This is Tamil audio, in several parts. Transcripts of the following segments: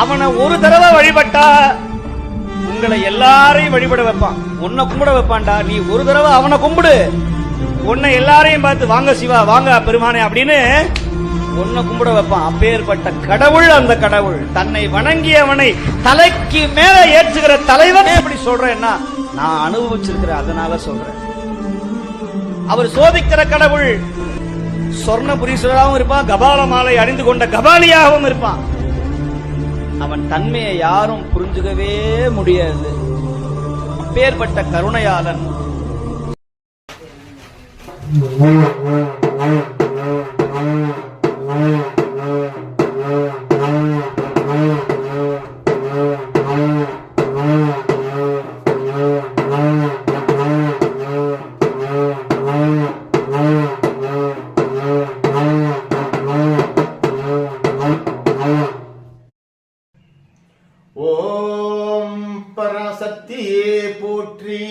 அவனை ஒரு தடவை வழிபட்டா உங்களை எல்லாரையும் வழிபட வைப்பான். உன்னை கும்பிட வைப்பான்டா. நீ ஒரு தடவை அவனை கும்பிடு, உன்னை எல்லாரையும் பார்த்து வாங்க சிவா வாங்க பெருமானே அப்படின்னு உன்னை கும்பிட வைப்பான். அப்பேற்பட்ட கடவுள் அந்த கடவுள். தன்னை வணங்கியவனை தலைக்கு மேல ஏற்றுகிற தலைவன். எப்படி சொல்றேன்னா நான் அனுபவிச்சிருக்கிறேன், அதனால சொல்றேன். அவர் சோதிக்கிற கடவுள். சொர்ணபுரீஸ்வராகவும் இருப்பான், கபால மாலை அணிந்து கொண்ட கபாலியாகவும் இருப்பான். அவன் தன்மையை யாரும் புரிஞ்சுக்கவே முடியாது. அப்பேற்பட்ட கருணையாளன். ஓம் பராசக்தியே போற்றி,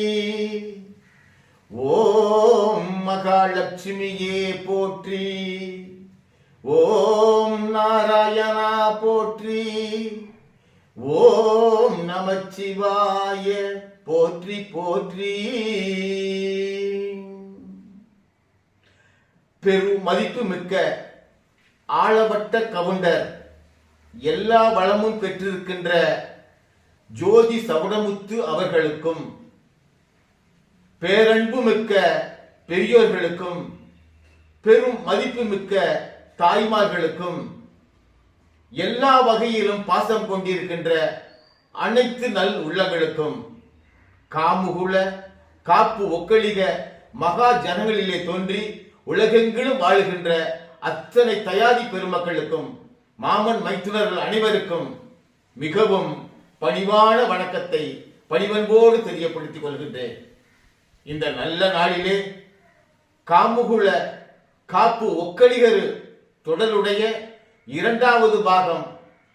ஓம் மகாலட்சுமியே போற்றி, ஓம் நாராயணா போற்றி, ஓம் நமச்சிவாய போற்றி போற்றி. பெரும் மதிப்பு மிக்க ஆளவட்ட கவுண்டர், எல்லா வளமும் பெற்றிருக்கின்ற ஜோதி சவுடமுத்து அவர்களுக்கும், பேரன்பு மிக்க பெரியோர்களுக்கும், பெரும் மதிப்பு மிக்க தாய்மார்களுக்கும், எல்லா வகையிலும் பாசம் கொண்டிருக்கின்ற அனைத்து நல் உள்ளங்களுக்கும், காமுகுல காப்பு ஒக்களிக மகா ஜனங்களிலே தோன்றி உலகெங்கிலும் வாழுகின்ற அத்தனை தயாதி பெருமக்களுக்கும், மாமன் மைத்துனர்கள் அனைவருக்கும் மிகவும் பணிவான வணக்கத்தை பணிவன்போடு தெரியப்படுத்திக் கொள்கின்றேன். இந்த நல்ல நாளிலே காமுகுல காப்பு ஒக்களிகரு தொடருடைய 2வது பாகம்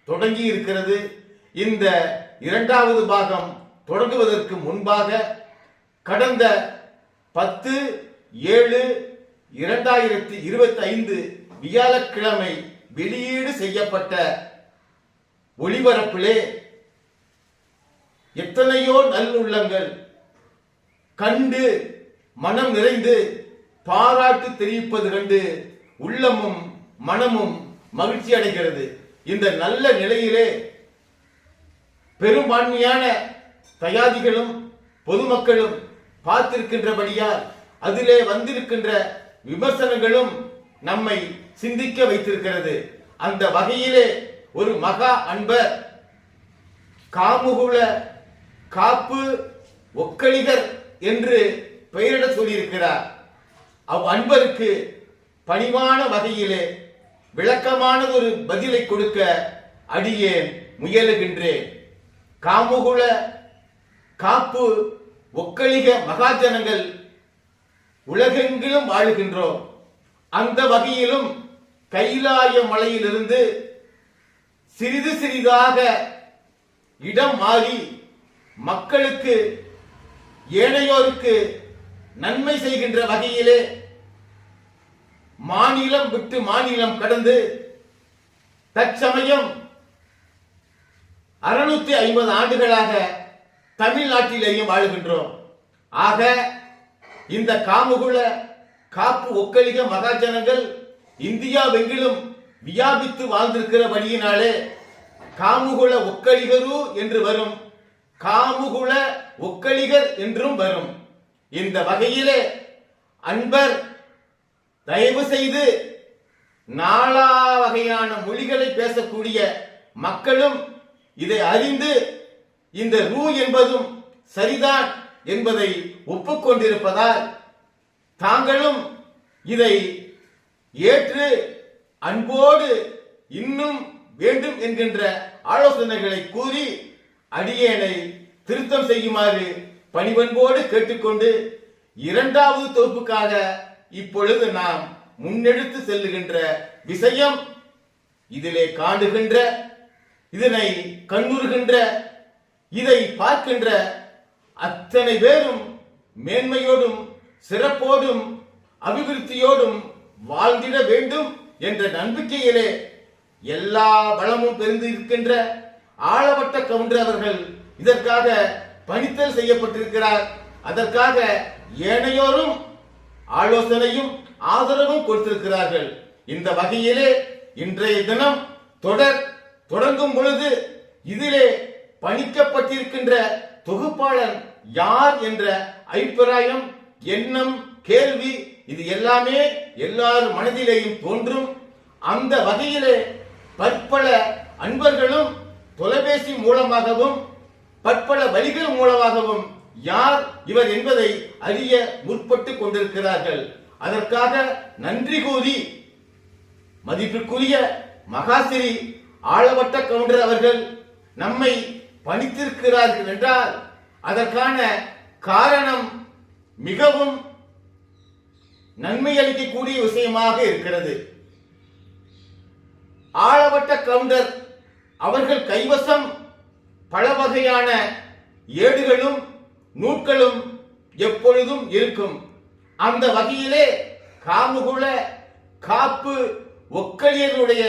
தொடங்கி இருக்கிறது. இந்த 2வது பாகம் தொடங்குவதற்கு முன்பாக கடந்த 10/7/2025 வியாழக்கிழமை வெளியீடு செய்யப்பட்ட ஒளிபரப்பிலே எத்தனையோ நல்லுள்ளங்கள் கண்டு மனம் நிறைந்து பாராட்டு தெரிவிப்பது கண்டு உள்ளமும் மனமும் மகிழ்ச்சி அடைகிறது. இந்த நல்ல நிலையிலே பெரும்பான்மையான தயாதிகளும் பொதுமக்களும் பார்த்திருக்கின்றபடியால் அதிலே வந்திருக்கின்ற விமர்சனங்களும் நம்மை சிந்திக்க வைத்திருக்கிறது. அந்த வகையிலே ஒரு மகா அன்பர் காமுகுல காப்பு ஒக்களிகர் என்று பெயரிட சொல்லியிருக்கிறார். அவ் அன்பருக்கு பணிவான வகையிலே விளக்கமானதொரு பதிலை கொடுக்க அடியேன் முயலுகின்றேன். காமுகுல காப்பு ஒக்களிக மகாஜனங்கள் உலகெங்கிலும் வாழுகின்றோம். அந்த வகையிலும் கைலாய மலையிலிருந்து சிறிது சிறிதாக இடம் மாறி மக்களுக்கு ஏனையோருக்கு நன்மை செய்கின்ற வகையிலே மாநிலம் விட்டு மாநிலம் கடந்து தற்சமயம் 650 ஆண்டுகளாக தமிழ்நாட்டிலேயும் வாழுகின்றோம். ஆக இந்த காமுகுல காப்பு ஒக்களிக மகாஜனங்கள் இந்தியாவெங்கிலும் வியாபித்து வாழ்ந்திருக்கிற வழியினாலே காமுகுல ஒக்களிகரு என்று வரும், காமுகுல ஒக்களிகர் என்றும் வரும். இந்த வகையிலே அன்பர் தயவு செய்து நாலா வகையான மொழிகளை பேசக்கூடிய மக்களும் இதை அறிந்து இந்த ரூ என்பதும் சரிதான் என்பதை ஒப்புக்கொண்டிருப்பதால் தாங்களும் இதை ஏற்று அன்போடு இன்னும் வேண்டும் என்கின்ற ஆலோசனைகளை கூறி அடியேனை திருத்தம் செய்யுமாறு பணிவன்போடு கேட்டுக்கொண்டு 2வது தொகுப்புக்காக இப்பொழுது நாம் முன்னெடுத்து செல்லுகின்ற விஷயம், இதிலே காணுகின்ற, இதனை கண்ணுறுகின்ற, இதை பார்க்கின்ற அத்தனை பேரும் மேன்மையோடும் சிறப்போடும் அபிவிருத்தியோடும் வாழ்ந்திட வேண்டும் என்ற நம்பிக்கையிலே எல்லா வளமும் பெருந்து இருக்கின்ற ஆளவட்ட கவுண்டர் அவர்கள் இதற்காக பணித்தல் செய்யப்பட்டிருக்கிறார். அதற்காக ஏனையோரும் ஆலோசனையும் ஆதரவும் கொடுத்திருக்கிறார்கள். இந்த வகையிலே இன்றைய தினம் தொடங்கும் பொழுது இதிலே பணிக்கப்பட்டிருக்கின்ற தொகுப்பாளர் யார் என்ற அபிப்பிராயம், எண்ணம், கேள்வி இது எல்லாமே எல்லார் மனதிலேயும் தோன்றும். அந்த வகையிலே பற்பல அன்பர்களும் தொலைபேசி மூலமாகவும் பற்பல வழிகள் மூலமாகவும் யார் இவர் என்பதை அறிய முற்பட்டு கொண்டிருக்கிறார்கள். அதற்காக நன்றி கூறி மதிப்பிற்குரிய மகாசிரி ஆளவட்ட கவுண்டர் அவர்கள் நம்மை பணித்திருக்கிறார்கள் என்றால் அதற்கான காரணம் மிகவும் நன்மை அளிக்கக்கூடிய விஷயமாக இருக்கிறது. ஆளவட்ட கவுண்டர் அவர்கள் கைவசம் பல வகையான ஏடுகளும் நூட்களும் எப்பொழுதும் இருக்கும். அந்த வகையிலே காமுகுல காப்பு ஒக்கலியனுடைய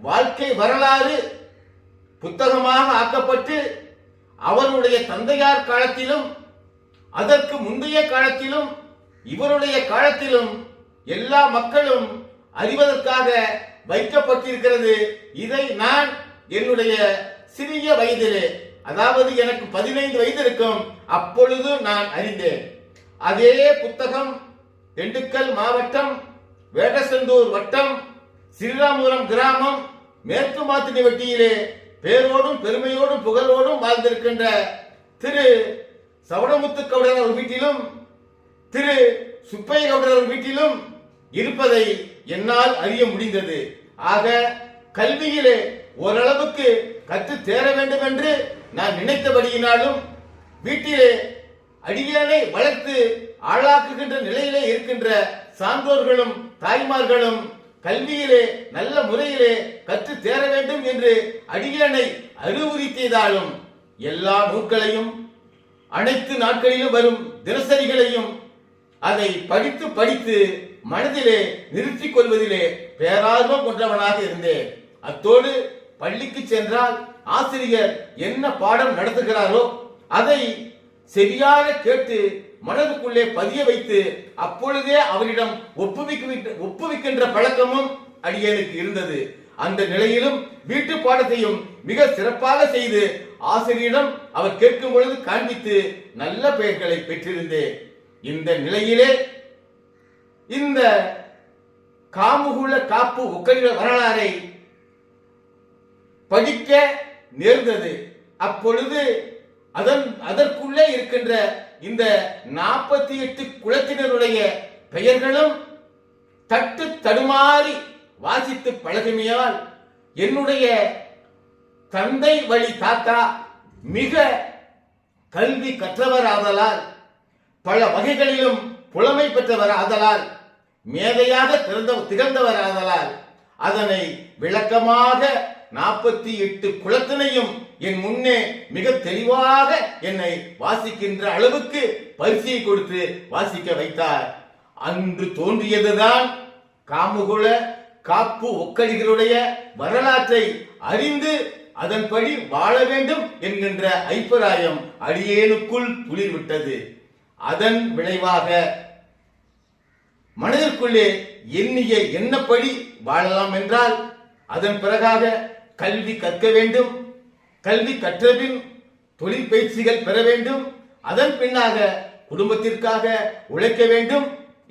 வாழ்க்கை வரலாறு புத்தகமாக ஆக்கப்பட்டு அவருடைய தந்தையார் காலத்திலும் அதற்கு முந்தைய காலத்திலும் இவருடைய காலத்திலும் எல்லா மக்களும் அறிவதற்காக வைக்கப்பட்டிருக்கிறது. இதை நான் என்னுடைய சிறிய வயதிலே, அதாவது எனக்கு 15 வயது இருக்கும், அப்பொழுது நான் அறிந்தேன். அதே புத்தகம் திண்டுக்கல் மாவட்டம் வேடசந்தூர் வட்டம் ஸ்ரீராமபுரம் கிராமம் மேற்கு மாத்தினிவட்டியிலே பேரோடும் பெருமையோடும் புகழோடும் வாழ்ந்திருக்கின்ற திரு சவணமுத்து கவுடர் அவர் வீட்டிலும் திரு சுப்பைய கவுடர் அவர் வீட்டிலும் இருப்பதை என்னால் அறிய முடிந்தது. ஆக கல்வியிலே ஓரளவுக்கு கற்று தேர வேண்டும் என்று நான் நினைத்தபடியினாலும் வீட்டிலே அடியேனை வளர்த்து ஆளாக்குகின்ற நிலையிலே இருக்கின்ற சான்றோர்களும் தாய்மார்களும் கல்வியிலே நல்ல முறையிலே கற்று தேர வேண்டும் என்று அடியேனை அறிவுறுத்தியதாலும் எல்லா நூல்களையும் அனைத்து நாட்களிலும் வரும் தினசரிகளையும் அதை படித்து மனதிலே நிறுத்திக் கொள்வதிலே பேரார்வம் கொண்டவனாக இருந்தேன். அத்தோடு பள்ளிக்கு சென்றால் ஆசிரியர் என்ன பாடம் நடத்துகிறாரோ அதை சரியாக கேட்டு மனதுக்குள்ளே பதிய வைத்து அப்பொழுதே அவரிடம் ஒப்புவிக்கின்ற பழக்கமும் அடியேனுக்கு இருந்தது. அந்த நிலையிலும் வீட்டு பாடத்தையும் மிக சிறப்பாக செய்து ஆசிரியரிடம் அவர் கேட்கும் பொழுது காண்பித்து நல்ல பெயர்களை பெற்றிருந்தேன். இந்த நிலையிலே இந்த காமுகுல காப்பு ஒக்கலிக வரலாறை படிக்க நேர்ந்தது. அப்பொழுது அதற்குள்ளே இருக்கின்ற இந்த 48 குலத்தினருடைய பெயர்களும் தட்டு தடுமாறி வாசித்து பழகுமையால் என்னுடைய தந்தை வழி தாத்தா மிக கல்வி கற்றவர் ஆதலால் பல வகைகளிலும் புலமை பெற்றவர் ஆதலால் மேதையாக திகழ்ந்தவர் ஆதலால் அதனை விளக்கமாக 48 குலத்தினையும் என் முன்னே மிக தெளிவாக என்னை வாசிக்கின்ற அளவுக்கு பரிசை கொடுத்து வாசிக்க வைத்தார். அன்று தோன்றியதுதான் காமுகுல காப்பு ஒக்கலிகளுடைய வரலாற்றை அறிந்து அதன்படி வாழ வேண்டும் என்கின்ற அபிப்பிராயம் அடியேனுக்குள் துளிர்விட்டது. அதன் விளைவாக மனதிற்குள்ளே எண்ணிய எண்ணப்படி வாழலாம் என்றால் அதன் பிறகாக கல்வி கற்க வேண்டும், கல்வி கற்றபின் தொழில் பயிற்சிகள் பெற வேண்டும், அதன் பின்னாக குடும்பத்திற்காக உழைக்க வேண்டும்.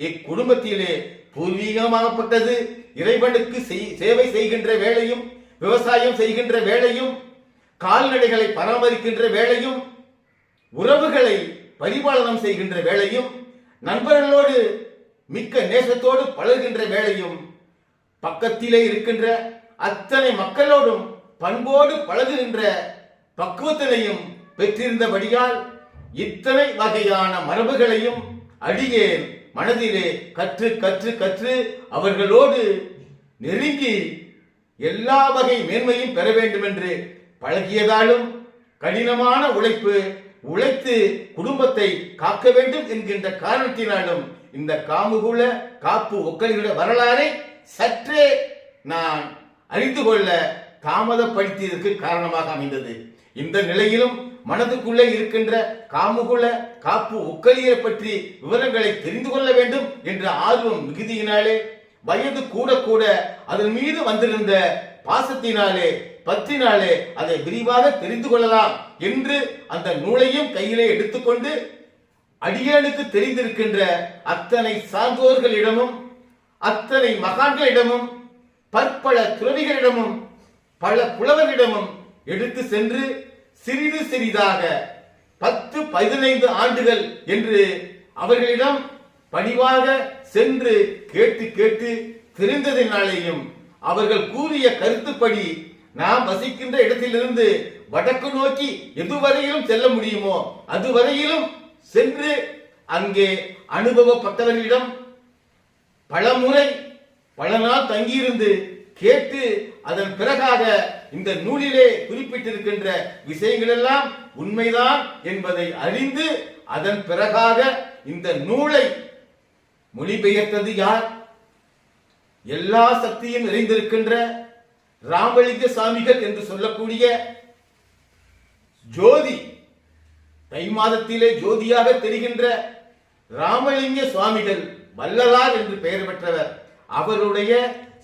இக்குடும்பத்திலே பூர்வீகமாகப்பட்டது இறைவனுக்கு சேவை செய்கின்ற வேலையும் விவசாயம் செய்கின்ற வேலையும் கால்நடைகளை பராமரிக்கின்ற வேலையும் உறவுகளை பரிபாலனம் செய்கின்ற வேலையும் நண்பர்களோடு மிக்க நேசத்தோடு பழகுகின்ற வேலையும் பக்கத்திலே இருக்கின்ற அத்தனை மக்களோடும் பண்போடு பழகுகின்ற பக்குவத்தினையும் பெற்றிருந்தபடியால் இத்தனை வகையான மரபுகளையும் அடியேன் மனதிலே கற்று கற்று கற்று அவர்களோடு நெருங்கி எல்லா வகை மேன்மையும் பெற வேண்டும் என்று பழகியதாலும் கடினமான உழைத்து குடும்பத்தை காக்க வேண்டும் என்கின்ற காரணத்தினாலும் இந்த காமுகுல காப்பு ஒக்கலிகளுடைய வரலாறை சற்றே நான் அறிந்து கொள்ள தாமதப்படுத்தியதற்கு காரணமாக அமைந்தது. இந்த நிலையிலும் மனதுக்குள்ளே இருக்கின்ற காமுகுல காப்பு ஒக்கலியை பற்றி விவரங்களை தெரிந்து கொள்ள வேண்டும் என்ற ஆர்வம் மிகுதியினாலே, வயது கூட கூட அதன் மீது வந்திருந்த பாசத்தினாலே, பற்றினாலே அதை விரிவாக தெரிந்து கொள்ளலாம் என்று அந்த நூலையும் கையிலே எடுத்துக்கொண்டு அடியேனுக்கு தெரிந்திருக்கின்ற அத்தனை சான்றோர்களிடமும் அத்தனை மகான்களிடமும் பற்பல துறவிகளிடமும் பல புலவர்களிடமும் எடுத்து சென்று சிறிது சிறிதாக 10-15 ஆண்டுகள் என்று அவர்களிடம் பணிவாக சென்று கேட்டு கேட்டு தெரிந்ததினாலேயும் அவர்கள் கூறிய கருத்துப்படி நாம் வசிக்கின்ற இடத்திலிருந்து வடக்கு நோக்கி எதுவரையிலும் செல்ல முடியுமோ அதுவரையிலும் சென்று அங்கே அனுபவப்பட்டவர்களிடம் பலமுறை பல நாள் தங்கியிருந்து கேட்டு அதன் பிறகாக இந்த நூலிலே குறிப்பிட்டிருக்கின்ற விஷயங்கள் எல்லாம் உண்மைதான் என்பதை அறிந்து அதன் பிறகாக இந்த நூலை மொழிபெயர்த்தது யார்? எல்லா சக்தியும் நிறைந்திருக்கின்ற ராமலிங்க சாமிகள் என்று சொல்லக்கூடிய ஜோதி, தை மாதத்திலே ஜோதியாக தெரிகின்ற ராமலிங்க சுவாமிகள் வள்ளலார் என்று பெயர் பெற்றவர். அவருடைய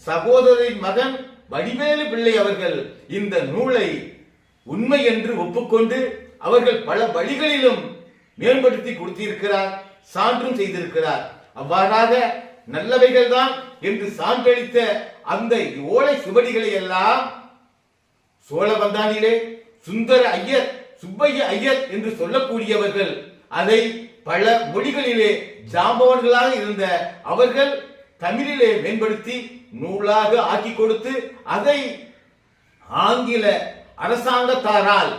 சகோதரின் மகன் வடிவேலு பிள்ளை அவர்கள் இந்த நூலை உண்மை என்று ஒப்புக்கொண்டு அவர்கள் பல வழிகளிலும் மேம்படுத்தி கொடுத்திருக்கிறார், சான்றும் செய்திருக்கிறார். அவ்வாறாக நல்லவைகள் தான் என்று சான்றளித்த அந்த ஓலை சுவடிகளை எல்லாம் சோழவந்தானிலே சுந்தர ஐயர், சுப்பைய ஐயர் என்று சொல்லக்கூடியவர்கள் அதை பல மொழிகளிலே ஜாம்பவன்களாக இருந்த அவர்கள் தமிழிலே மேம்படுத்தி நூலாக ஆக்கி கொடுத்து அதை ஆங்கில அரசாங்கத்தாரால்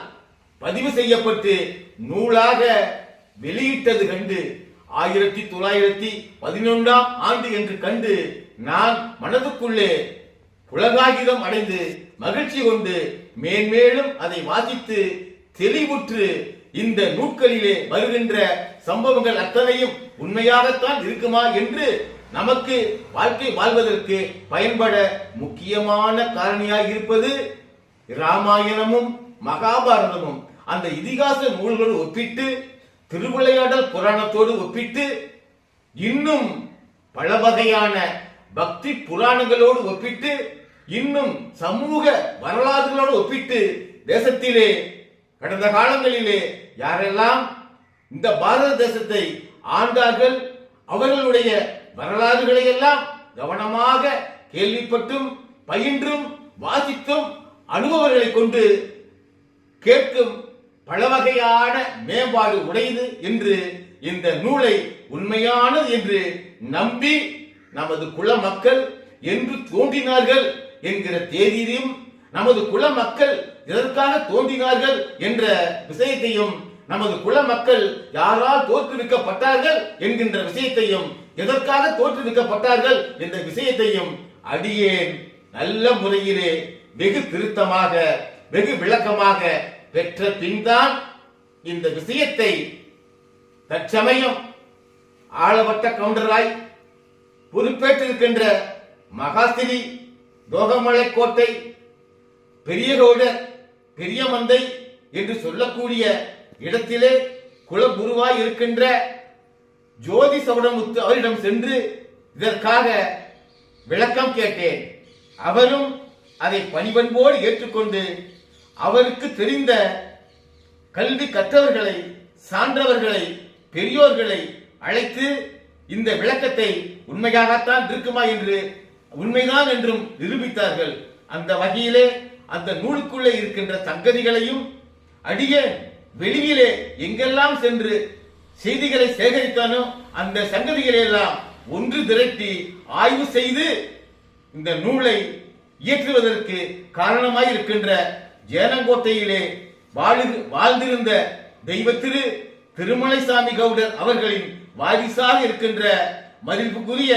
பதிவு செய்யப்பட்டு நூலாக வெளியிட்டது கண்டு 1911 ஆண்டு என்று கண்டு நான் மனதுக்குள்ளே புலகாகிதம் அடைந்து மகிழ்ச்சி கொண்டு மேன்மேலும் அதை வாசித்து தெளிவுற்று இந்த நூட்களிலே வருகின்ற சம்பவங்கள் அத்தனையும் உண்மையாகத்தான் இருக்குமா என்று நமக்கு வாழ்க்கை வாழ்வதற்கு பயன்பட முக்கியமான காரணியாக இருப்பது ராமாயணமும் மகாபாரதமும். அந்த இதிகாச நூல்களோடு ஒப்பிட்டு திருவிளையாடல் புராணத்தோடு ஒப்பிட்டு இன்னும் பல வகையான பக்தி புராணங்களோடு ஒப்பிட்டு இன்னும் சமூக வரலாறுகளோடு ஒப்பிட்டு தேசத்திலே கடந்த காலங்களிலே யாரெல்லாம் இந்த பாரத தேசத்தை ஆண்டார்கள் அவர்களுடைய வரலாறுகளை எல்லாம் கவனமாக கேள்விப்பட்டும் பயின்றும் வாசித்தும் அனுபவங்களை கொண்டு கேட்கும் பல வகையான மேம்பாடு உடையது என்று இந்த நூலை உண்மையானது என்று நம்பி நமது குல மக்கள் என்று தோன்றினார்கள் என்கிற தேதியையும் நமது குல மக்கள் எதற்காக தோன்றினார்கள் என்ற விஷயத்தையும் நமது குல மக்கள் யாரால் தோற்றுவிக்கப்பட்டார்கள் என்கின்ற விஷயத்தையும் எதற்காக தோற்றுவிக்கப்பட்டார்கள் என்ற விஷயத்தையும் அடியேன் நல்ல முறையிலே வெகு திருத்தமாக வெகு விளக்கமாக பெற்ற பின்தான் இந்த விஷயத்தை தற்சமயம் ஆளவட்ட கவுண்டராய் பொறுப்பேற்றிருக்கின்ற மகாஸ்திரி தோகமலை கோட்டை பெரியகவுடர் பெரிய மந்தை என்று சொல்லக்கூடிய இடத்திலே குலகுருவாய் இருக்கின்ற ஜோதி சௌடமுத்து அவரிடம் சென்று இதற்காக விளக்கம் கேட்டேன். அவரும் அதை பணிபன்போடு ஏற்றுக்கொண்டு அவருக்கு தெரிந்த கல்வி கற்றவர்களை சான்றவர்களை பெரியோர்களை அழைத்து இந்த விளக்கத்தை உண்மையாகத்தான் இருக்குமா என்று உண்மைதான் என்றும் நிரூபித்தார்கள். அந்த வகையிலே அந்த நூலுக்குள்ளே இருக்கின்ற சங்கதிகளையும் அடியேன் வெளியிலே எங்கெல்லாம் சென்று செய்திகளை சேகரித்தானோ அந்த சங்கதிகளை எல்லாம் ஒன்று திரட்டி ஆய்வு செய்து இந்த நூலை இயற்றுவதற்கு காரணமாய் இருக்கின்ற ஜேனங்கோட்டையிலே வாழ்ந்திருந்த தெய்வ திரு திருமலைசாமி கவுடர் அவர்களின் வாரிசாக இருக்கின்ற மதிப்புக்குரிய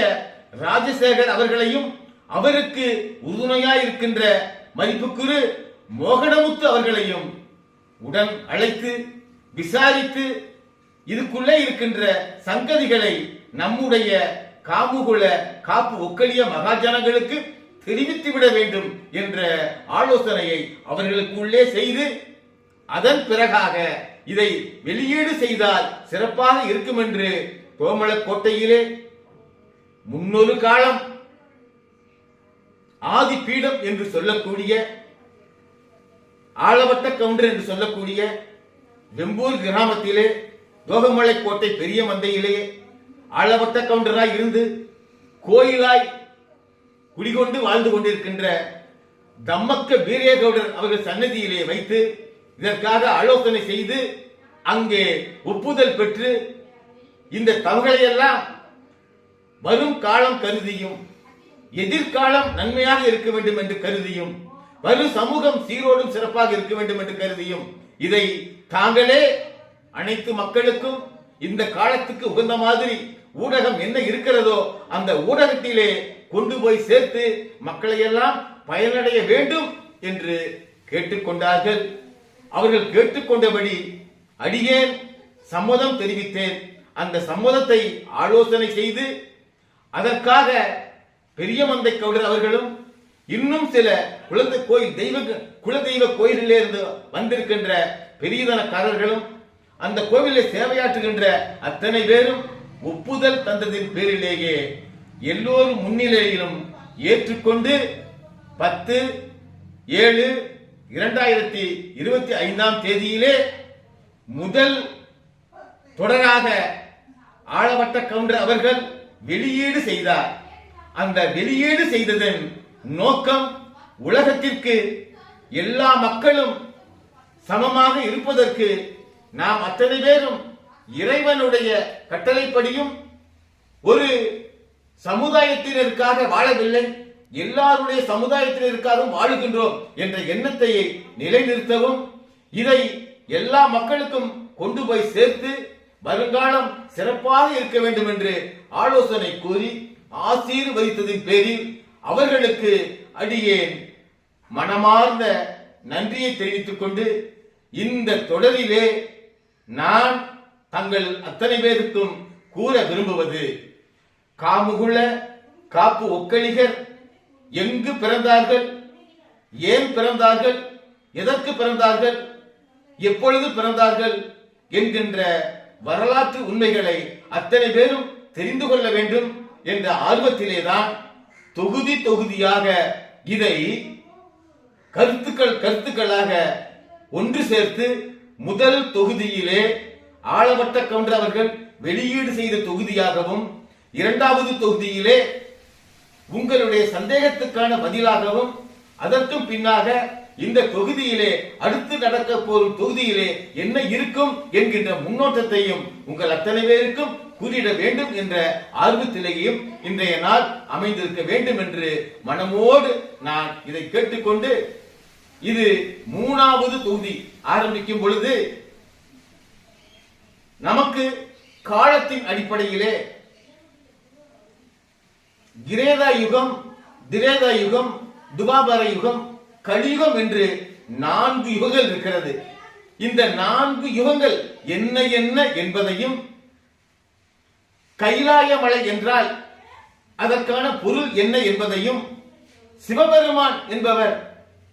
ராஜசேகர் அவர்களையும் அவருக்கு உறுதுணையாய் இருக்கின்ற மதிப்புக்குரு மோகனமுத்து அவர்களையும் உடன் அழைத்து விசாரித்து இதுக்குள்ளே இருக்கின்ற சங்கதிகளை நம்முடைய காமுகுல காப்பு ஒக்கலிய மகாஜனங்களுக்கு தெரிவித்துவிட வேண்டும் என்ற ஆலோசனையை அவர்களுக்குள்ளே செய்து அதன் பிறகாக இதை வெளியீடு செய்தால் சிறப்பாக இருக்கும் என்று கோமளக்கோட்டையிலே முன்னொரு காலம் ஆதி பீடம் என்று சொல்லக்கூடிய ஆளவட்ட கவுண்டர் என்று சொல்லக்கூடிய வெம்பூர் கிராமத்திலே தோகமலை கோட்டை பெரிய மந்தையிலே ஆளவட்ட கவுண்டராய் இருந்து கோயிலாய் குடிகொண்டு வாழ்ந்து கொண்டிருக்கின்ற தம்மக்க வீரிய கவுடர் அவர்கள் சன்னதியிலே வைத்து இதற்காக ஆலோசனை செய்து அங்கே ஒப்புதல் பெற்று இந்த தவறுகளையெல்லாம் வரும் காலம் கருதியும் எதிர்காலம் நன்மையாக இருக்க வேண்டும் என்று கருதியும் வரும் சமூகம் சீரோடும் சிறப்பாக இருக்க வேண்டும் என்று கருதியும் இதை தாங்களே அனைத்து மக்களுக்கும் இந்த காலத்துக்கு உகந்த மாதிரி ஊடகம் என்ன இருக்கிறதோ அந்த ஊடகத்திலே கொண்டு போய் சேர்த்து மக்களை எல்லாம் பயனடைய வேண்டும் என்று கேட்டுக்கொண்டார்கள். அவர்கள் கேட்டுக்கொண்டபடி அடியேன் சம்மதம் தெரிவித்தேன். அந்த சம்மதத்தை ஆலோசனை செய்து அதற்காக பெரிய மந்தை கவுடர் அவர்களும் இன்னும் சில குலதெய்வ கோயிலிலே இருந்து வந்திருக்கின்ற பெரியதனக்காரர்களும் அந்த கோவிலில் சேவையாற்றுகின்ற அத்தனை பேரும் ஒப்புதல் தந்ததின் பேரிலேயே எல்லோரும் முன்னிலையிலும் ஏற்றுக்கொண்டு 10/7/2025 தேதியிலே முதல் தொடராக ஆளவட்ட கவுண்டர் அவர்கள் வெளியீடு செய்தார். அந்த வெளியீடு செய்ததன் நோக்கம் உலகத்திற்கு எல்லா மக்களும் சமமாக இருப்பதற்கு நாம் அத்தனை பேரும் இறைவனுடைய கட்டளைப்படியும் ஒரு சமுதாயத்தினருக்காக வாழவில்லை, எல்லாருடைய சமுதாயத்தினருக்காகவும் வாழுகின்றோம் என்ற எண்ணத்தை நிலைநிறுத்தவும் இதை எல்லா மக்களுக்கும் கொண்டு போய் சேர்த்து வருங்காலம் சிறப்பாக இருக்க வேண்டும் என்று ஆலோசனை கூறி ஆசீர்வதித்ததின் பேரில் அவர்களுக்கு அடியேன் மனமார்ந்த நன்றியை தெரிவித்துக் கொண்டு இந்த தொடரிலே நான் தங்கள் அத்தனை பேருக்கும் கூற விரும்புவது, காமுகுல காப்பு ஒக்களிகர் எங்கு பிறந்தார்கள், ஏன் பிறந்தார்கள், எதற்கு பிறந்தார்கள், எப்பொழுது பிறந்தார்கள் என்கின்ற வரலாற்று உண்மைகளை அத்தனை பேரும் தெரிந்து கொள்ள வேண்டும் என்ற ஆர்வத்திலேதான் தொகுதி தொகுதியாக இதை கருத்துக்களாக ஒன்று சேர்த்து முதல் தொகுதியிலே ஆளவட்ட கவுண்டர் அவர்கள் வெளியீடு செய்த தொகுதியாகவும், இரண்டாவது தொகுதியிலே உங்களுடைய சந்தேகத்துக்கான பதிலாகவும், அதற்கும் பின்னாக இந்த தொகுதியிலே அடுத்து நடக்க போகும் தொகுதியிலே என்ன இருக்கும் என்கின்ற முன்னோட்டத்தையும் உங்கள் அத்தனை பேருக்கும் கூறிட வேண்டும் என்ற ஆர்வத்திலேயும் இன்றைய நாள் அமைந்திருக்க வேண்டும் என்று மனமோடு நான் இதை கேட்டுக்கொண்டு, இது 3வது தொகுதி ஆரம்பிக்கும் பொழுது நமக்கு காலத்தின் அடிப்படையிலே கிரேதா யுகம், திரேதா யுகம், துவாபர யுகம், கலியுகம் என்று 4 யுகங்கள் இருக்கிறது. இந்த 4 யுகங்கள் என்ன என்ன என்பதையும், கைலாயமலை என்றால் அதற்கான பொருள் என்ன என்பதையும், சிவபெருமான் என்பவர்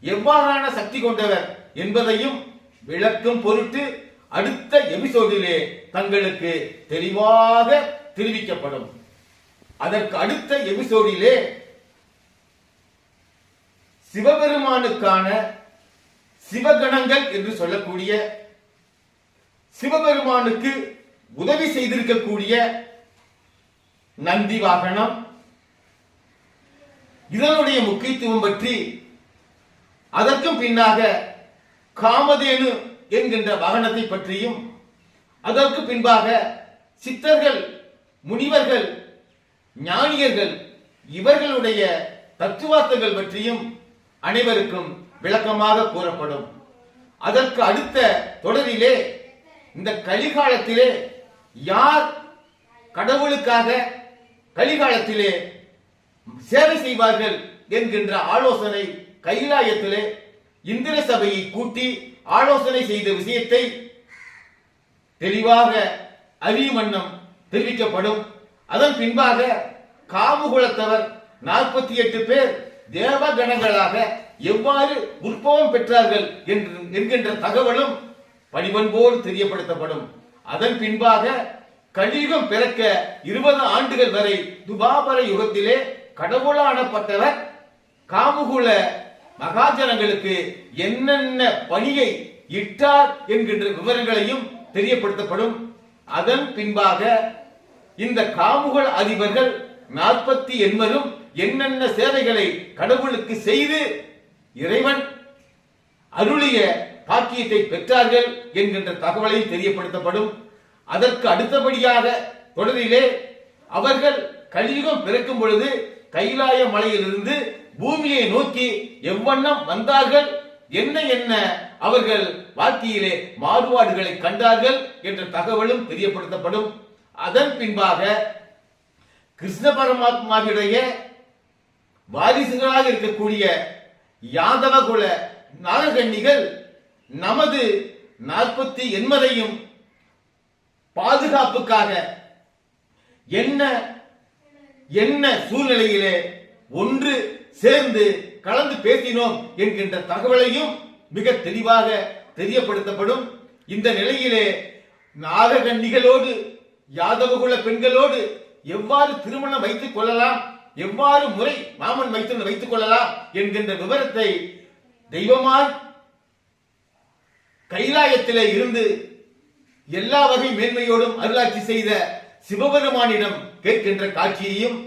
எவ்வாறான சக்தி கொண்டவர் என்பதையும் விளக்கும் பொருட்டு அடுத்த எபிசோடிலே தங்களுக்கு தெளிவாக தெரிவிக்கப்படும். அதற்கு அடுத்த எபிசோடிலே சிவபெருமானுக்கான சிவகணங்கள் என்று சொல்லக்கூடிய, சிவபெருமானுக்கு உதவி செய்திருக்கக்கூடிய நந்தி வாகனம், இதனுடைய முக்கியத்துவம் பற்றி, அதற்கும் பின்னாக காமதேனு என்கின்ற வாகனத்தை பற்றியும், அதற்கு பின்பாக சித்தர்கள், முனிவர்கள், ஞானியர்கள் இவர்களுடைய தத்துவார்த்தங்கள் பற்றியும் அனைவருக்கும் விளக்கமாக கூறப்படும். அதற்கு அடுத்த தொடரிலே இந்த கலிகாலத்திலே யார் கடவுளுக்காக கலிகாலத்திலே சேவை செய்வார்கள் என்கின்ற ஆலோசனை கைலாயத்திலே இந்திர சபையை கூட்டி ஆலோசனை செய்த விஷயத்தை தெளிவாக அறியும் வண்ணம் தெரிவிக்கப்படும். அதன் பின்பாக காமுகுலத்தவர் 48 பேர் தேவகணங்களாக எவ்வாறு உற்பவம் பெற்றார்கள் என்கின்ற தகவலும் பணிவன்போடு தெரியப்படுத்தப்படும். அதன் பின்பாக கலியுகம் பிறக்க 20 ஆண்டுகள் வரை துபாபர யுகத்திலே கடவுளானப்பட்டவர் காமுகுல மகாஜனங்களுக்கு என்னென்ன பணியை இட்டார் என்கின்ற விவரங்களையும் தெரியப்படுத்தப்படும். அதன் பின்பாக இந்த காமுகல அதிபர்கள் 48 என்னென்ன சேவைகளை கடவுளுக்கு செய்து இறைவன் அருளிய பாக்கியத்தை பெற்றார்கள் என்கின்ற தகவலை தெரியப்படுத்தப்படும். அதற்கு அடுத்தபடியாக தொடரிலே அவர்கள் கலியுகம் பிறக்கும் பொழுது கைலாய மலையிலிருந்து பூமியை நோக்கி எவ்வண்ணம் வந்தார்கள், என்ன என்ன அவர்கள் வாழ்க்கையிலே மாறுபாடுகளை கண்டார்கள் என்ற தகவலும் தெரியப்படுத்தப்படும். அதன் பின்பாக கிருஷ்ண பரமாத்மாவுடைய வாரிசுகளாக இருக்கக்கூடிய யாதவ குல நாககன்னிகள் நமது 48 பாதுகாப்புக்காக என்ன என்ன சூழ்நிலையிலே ஒன்று சேர்ந்து கலந்து பேசினோம் என்கின்ற தகவலையும் மிக தெளிவாக தெரியப்படுத்தப்படும். இந்த நிலையிலே நாககன்னிகளோடு யாதவகுல பெண்களோடு எவ்வாறு திருமணம் வைத்துக் கொள்ளலாம், எவ்வாறு முறை மாமன் வைத்துக் கொள்ளலாம் என்கின்ற விவரத்தை தெய்வமாய் கைலாயத்திலே இருந்து எல்லா வகை மேன்மையோடும் அருளாட்சி செய்த சிவபெருமானிடம் கேட்கின்ற காட்சியையும்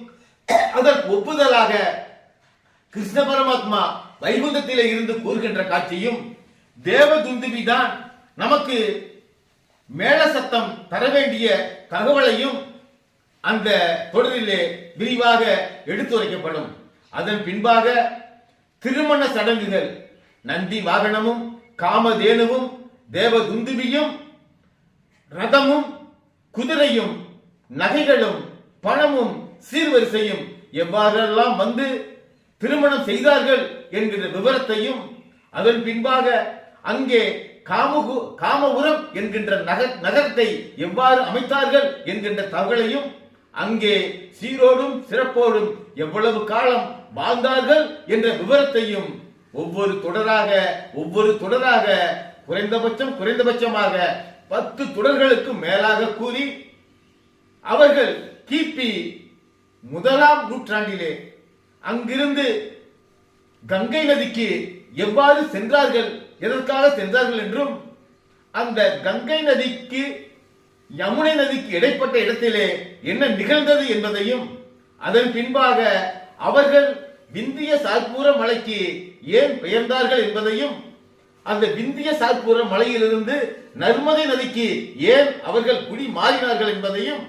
அதற்கு ஒப்புதலாக கிருஷ்ண பரமாத்மா வைகுந்தத்திலே இருந்து கூறுகின்ற காட்சியும் தேவதுந்துபிதான் நமக்கு மேல சத்தம் தர வேண்டிய தகவலையும் அந்த தொடரிலே விரிவாக எடுத்துரைக்கப்படும். அதன் பின்பாக திருமண சடங்குகள் நந்தி வாகனமும் காமதேனுவும் தேவதுந்துபியும் ரதமும் குதிரையும் நகைகளும் பணமும் சீர்வரிசையும் எவ்வாறெல்லாம் வந்து திருமணம் செய்தார்கள் என்கிற விவரத்தையும் அதன் பின்பாக அங்கே காமபுரம் என்கின்ற நகரத்தை எவ்வாறு அமைத்தார்கள் என்கின்ற தகவலையும் அங்கே சீரோடும் சிறப்போடும் எவ்வளவு காலம் வாழ்ந்தார்கள் என்ற விவரத்தையும் ஒவ்வொரு தொடராக குறைந்தபட்சமாக 10 தொடர்களுக்கு மேலாக கூறி அவர்கள் கிபி 1ஆம் நூற்றாண்டிலே அங்கிருந்து கங்கை நதிக்கு எவ்வாறு சென்றார்கள், எதற்காக சென்றார்கள் என்றும் அந்த கங்கை நதிக்கு யமுனை நதிக்கு இடைப்பட்ட இடத்திலே என்ன நிகழ்ந்தது என்பதையும் அதன் பின்பாக அவர்கள் விந்திய சாத்பூர மலைக்கு ஏன் பெயர்ந்தார்கள் என்பதையும் அந்த விந்திய சாத்பூர மலையிலிருந்து நர்மதை நதிக்கு ஏன் அவர்கள் குடி மாறினார்கள் என்பதையும்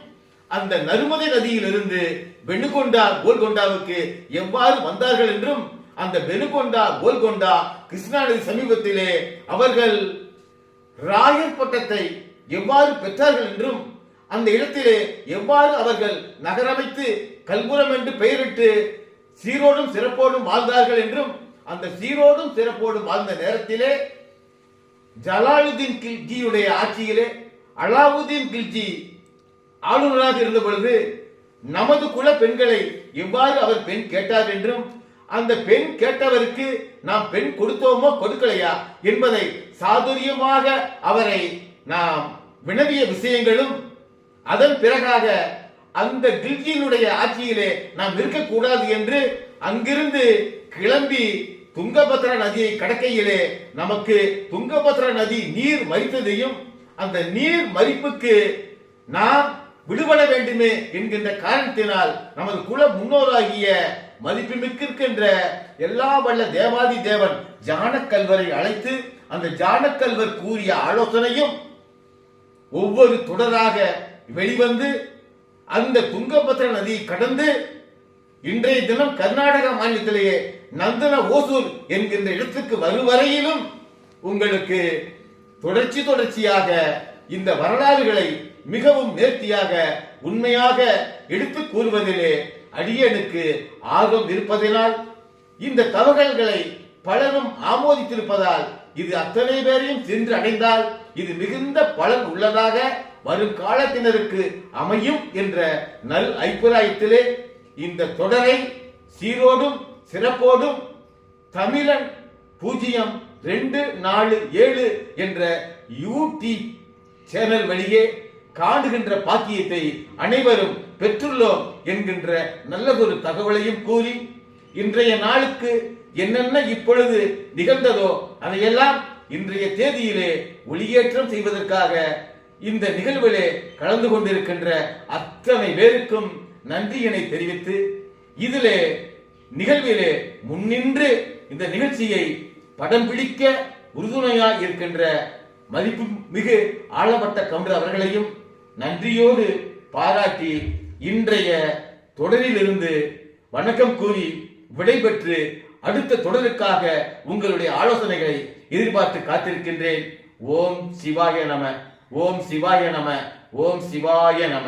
அந்த நர்மதை நதியிலிருந்து பெனுகொண்டா கோல்கொண்டாவுக்கு எவ்வாறு வந்தார்கள் என்றும் அந்த பெனுகொண்டா கோல்கொண்டா கிருஷ்ணா நதி சமீபத்திலே அவர்கள் ராயர் பட்டத்தை எவ்வாறு பெற்றார்கள் என்றும் அந்த இடத்திலே எவ்வாறு அவர்கள் நகரமைத்து கல்புரம் என்று பெயரிட்டு சீரோடும் சிறப்போடும் வாழ்ந்தார்கள் என்றும் அந்த சீரோடும் சிறப்போடும் வாழ்ந்த நேரத்திலே ஜலாலுதீன் கில்ஜியுடைய ஆட்சியிலே அலாவுதீன் கில்ஜி ஆளுநராக இருந்த பொழுது நமது குல பெண்களை எவ்வாறு அவர் பெண் கேட்டார் என்றும் அந்த பெண் கேட்டவருக்கு நாம் பெண் கொடுத்தோமோ கொடுக்கலையா என்பதை சாதுரியமாக அவரை நாம் வினவிய விஷயங்களும் அதன் பிறகாக அந்த கில்ஜியினுடைய ஆட்சியிலே நாம் இருக்கக்கூடாது என்று அங்கிருந்து கிளம்பி துங்கபத்ரா நதியை கடக்கையிலே நமக்கு துங்கபத்ரா நதி நீர் மறித்ததையும் அந்த நீர் மறிப்புக்கு நாம் விடுபட வேண்டுமே என்கின்ற காரணத்தினால் நமது குல முன்னோராகிய மதிப்புமிக்கின்ற எல்லா வல்ல தேவாதி தேவன் ஜானக்கல்வரை அழைத்து அந்த ஜானக்கல்வர் கூறிய ஆலோசனையும் ஒவ்வொரு தொடராக வெளிவந்து அந்த துங்கபத்ரா நதியை கடந்து இன்றைய தினம் கர்நாடக மாநிலத்திலேயே நந்தன ஓசூர் என்கின்ற இடத்துக்கு வரும் வரையிலும் உங்களுக்கு தொடர்ச்சியாக இந்த வரலாறுகளை மிகவும் நேர்த்தியாக உண்மையாக எடுத்து கூறுவதிலே அடியனுக்கு ஆர்வம் இருப்பதனால் இந்த தகவல்களை பலரும் ஆமோதித்திருப்பதால் இது அத்தனை பேரையும் சென்று அடைந்தால் இது மிகுந்த பலன் உள்ளதாக வரும் காலத்தினருக்கு அமையும் என்ற நல் அபிப்பிராயத்திலே இந்த தொடரை சீரோடும் சிறப்போடும் தமிழன் 0247 என்ற யூடியூப் சேனல் வழியே காணுகின்ற பாக்கியத்தை அனைவரும் பெற்றுள்ளோம் என்கின்ற நல்லதொரு தகவலையும் கூறி, இன்றைய நாளுக்கு என்னென்ன இப்பொழுது நிகழ்ந்ததோ அதையெல்லாம் இன்றைய தேதியிலே ஒளியேற்றம் செய்வதற்காக இந்த நிகழ்விலே கலந்து கொண்டிருக்கின்ற அத்தனை பேருக்கும் நன்றியினை தெரிவித்து, இதிலே நிகழ்விலே முன்னின்று இந்த நிகழ்ச்சியை படம் பிடிக்க உறுதுணையாக இருக்கின்ற மதிப்பு மிகு ஆளப்பட்ட கவுண்டர் அவர்களையும் நன்றியோடு பாராட்டி இன்றைய தொடரிலிருந்து வணக்கம் கூறி விடைபெற்று அடுத்த தொடருக்காக உங்களுடைய ஆலோசனைகளை எதிர்பார்த்து காத்திருக்கின்றேன். ஓம் சிவாய நம, ஓம் சிவாய நம, ஓம் சிவாய நம.